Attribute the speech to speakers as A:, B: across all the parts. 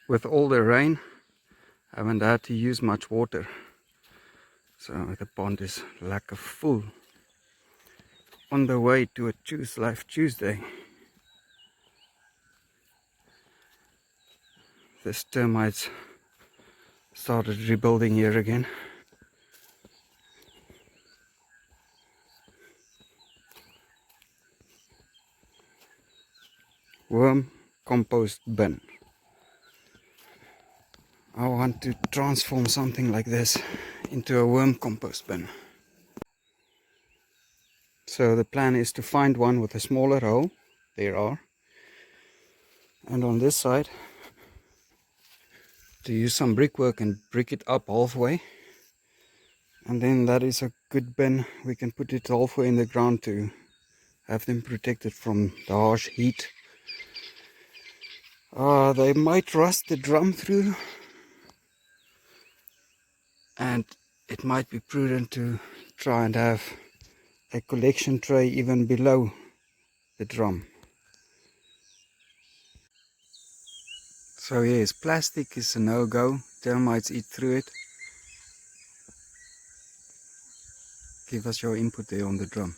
A: With all the rain, I haven't had to use much water, so the pond is like a full. On the way to a Choose Life Tuesday. The termites started rebuilding here again. Worm compost bin. I want to transform something like this into a worm compost bin. So the plan is to find one with a smaller hole. There are. And on this side, to use some brickwork and brick it up halfway. And then that is a good bin. We can put it halfway in the ground to have them protected from the harsh heat. They might rust the drum through. And it might be prudent to try and have a collection tray even below the drum. So yes, plastic is a no-go. Termites eat through it. Give us your input there on the drum.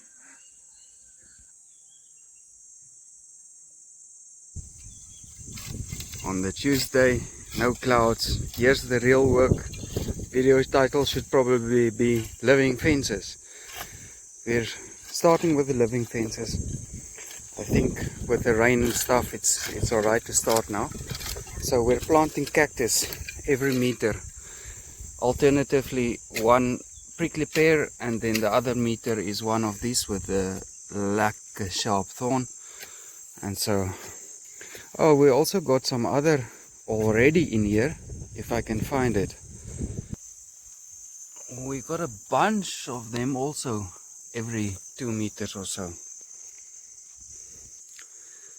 A: On the Tuesday, no clouds. Here's the real work. Video title should probably be Living Fences. We're starting with the living fences. I think with the rain and stuff, it's alright to start now. So we're planting cactus every meter. Alternatively, one prickly pear, and then the other meter is one of these with the Lekker sharp thorn. And so, we also got some other already in here, if I can find it. We got a bunch of them also every 2 meters or so.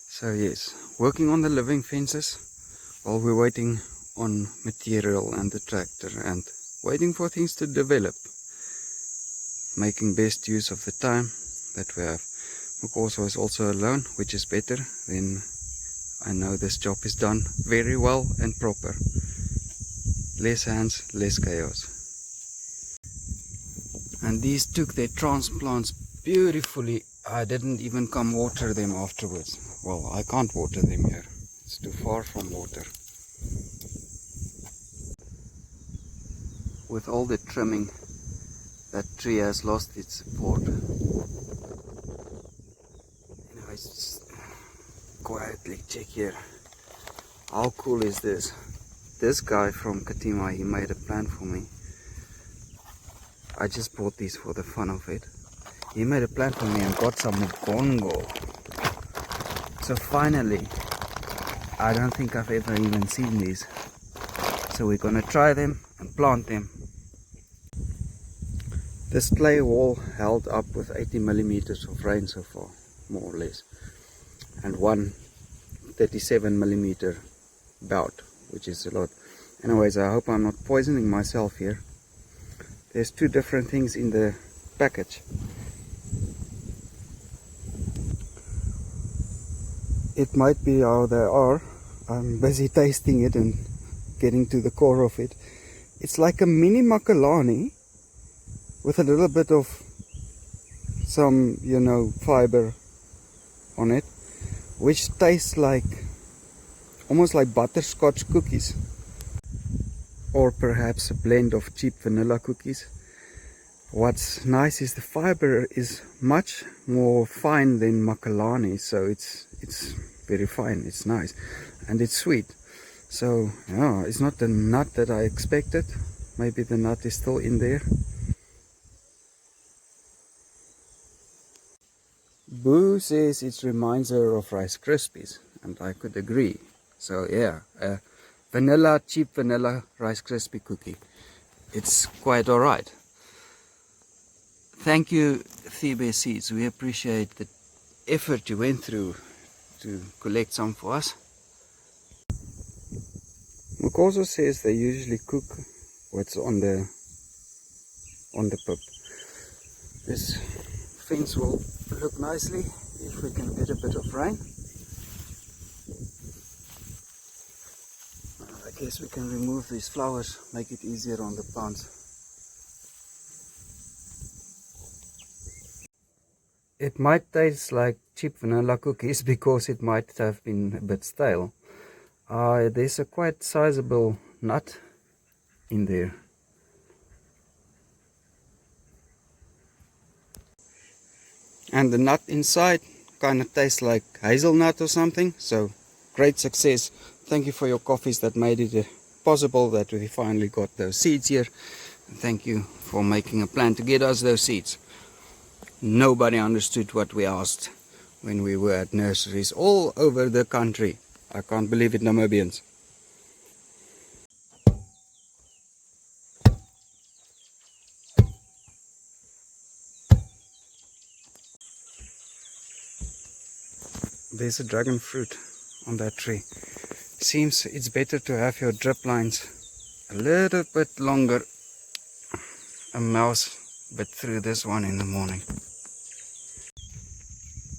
A: So yes, working on the living fences while we're waiting on material and the tractor and waiting for things to develop. Making best use of the time that we have. Mukoso is also alone, which is better. Then I know this job is done very well and proper. Less hands, less chaos. And these took their transplants beautifully. I didn't even come water them afterwards. Well, I can't water them here. It's too far from water. With all the trimming, that tree has lost its support. Anyways, just quietly check here. How cool is this? This guy from Katima, he made a plant for me. I just bought these for the fun of it. He made a plant for me and got some mukongo. So finally, I don't think I've ever even seen these. So we're gonna try them and plant them. This clay wall held up with 80 millimeters of rain so far, more or less. And one 37 millimeter bout, which is a lot. Anyways, I hope I'm not poisoning myself here. There's 2 different things in the package. It might be how they are. I'm busy tasting it and getting to the core of it. It's like a mini makalani with a little bit of some, fiber on it, which tastes like almost like butterscotch cookies. Or perhaps a blend of cheap vanilla cookies. What's nice is the fiber is much more fine than makalani, so it's very fine, it's nice, and it's sweet. So yeah, it's not the nut that I expected. Maybe the nut is still in there. Boo says it reminds her of Rice Krispies, and I could agree. So yeah, cheap vanilla Rice Krispie cookie. It's quite alright. Thank you, Thebe Seeds. We appreciate the effort you went through to collect some for us. Mukoso says they usually cook what's on the pip. This fence will look nicely if we can get a bit of rain. Guess we can remove these flowers, make it easier on the plants. It might taste like cheap vanilla cookies because it might have been a bit stale. There's a quite sizable nut in there. And the nut inside kind of tastes like hazelnut or something. So great success. Thank you for your coffees that made it possible that we finally got those seeds here. And thank you for making a plan to get us those seeds. Nobody understood what we asked when we were at nurseries all over the country. I can't believe it, Namibians. There's a dragon fruit on that tree. Seems it's better to have your drip lines a little bit longer. A mouse bit through this one in the morning.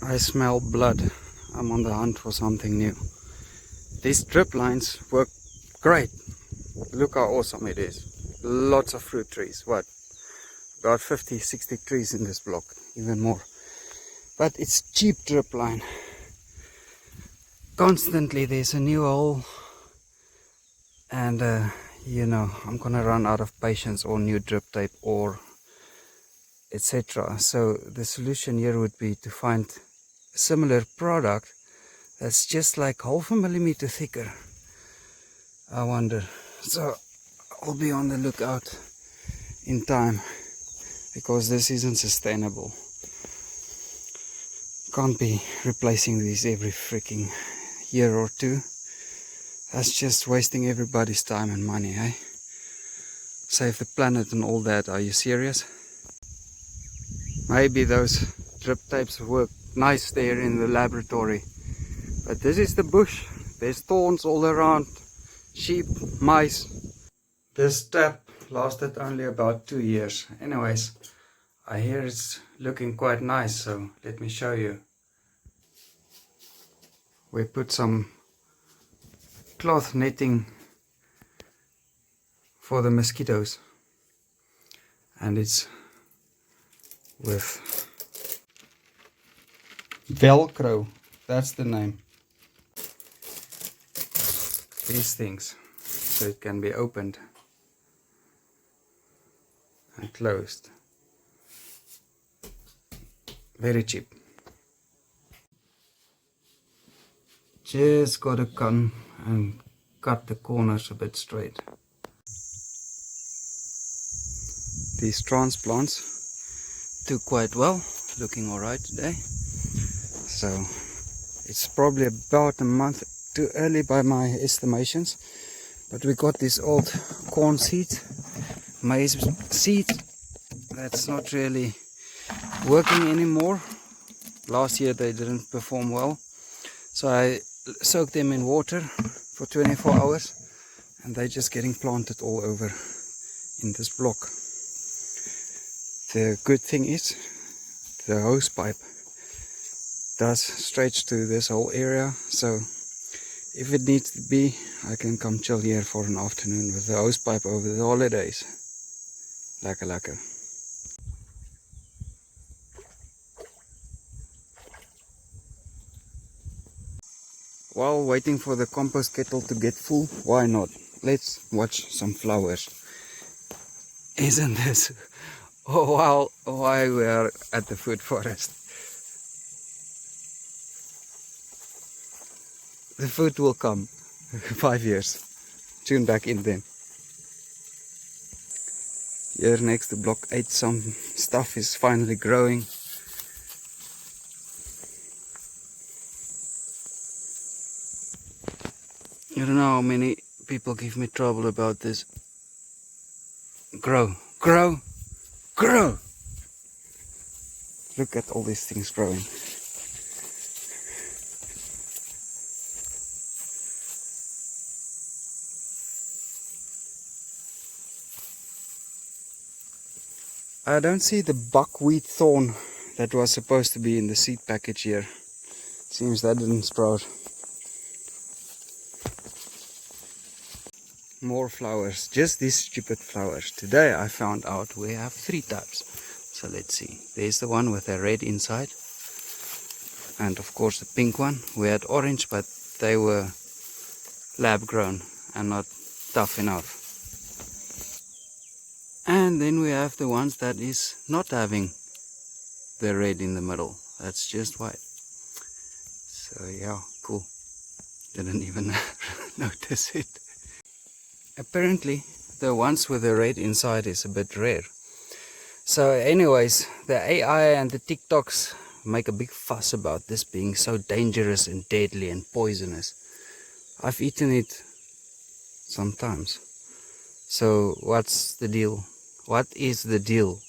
A: I smell blood. I'm on the hunt for something new. These drip lines work great. Look how awesome it is. Lots of fruit trees. What? About 50, 60 trees in this block. Even more. But it's cheap drip line. Constantly there's a new hole. And you know, I'm gonna run out of patience or new drip tape or etc. So the solution here would be to find a similar product that's just like half a millimeter thicker. I wonder. So I'll be on the lookout in time, because this isn't sustainable. Can't be replacing these every freaking year or two. That's just wasting everybody's time and money, eh? Save the planet and all that. Are you serious? Maybe those drip tapes work nice there in the laboratory, but this is the bush. There's thorns all around, sheep, mice. This tap lasted only about 2 years. Anyways, I hear it's looking quite nice, so let me show you. We put some cloth netting for the mosquitoes, and it's with Velcro, that's the name. These things, so it can be opened and closed. Very cheap. Just gotta come and cut the corners a bit straight. These transplants do quite well, looking alright today. So it's probably about a month too early by my estimations, but we got this old corn seed, maize seed, that's not really working anymore. Last year they didn't perform well, so I soaked them in water for 24 hours and they're just getting planted all over in this block. The good thing is the hose pipe does stretch to this whole area, so if it needs to be, I can come chill here for an afternoon with the hose pipe over the holidays. Lekker, lekker. While waiting for the compost kettle to get full, why not? Let's watch some flowers. Isn't this? Oh wow, why we are at the food forest. The food will come. 5 years. Tune back in then. Here next to block 8 some stuff is finally growing. I don't know how many people give me trouble about this. Grow, grow, grow! Look at all these things growing. I don't see the buckwheat thorn that was supposed to be in the seed package here. Seems that didn't sprout. more flowers, just these stupid flowers. Today I found out we have 3 types. So let's see. There's the one with a red inside, and of course the pink one. We had orange, but they were lab grown and not tough enough. And then we have the ones that is not having the red in the middle. That's just white. So yeah, cool. Didn't even notice it. Apparently the ones with the red inside is a bit rare. So anyways, the AI and the TikToks make a big fuss about this being so dangerous and deadly and poisonous. I've eaten it sometimes. So what's the deal? What is the deal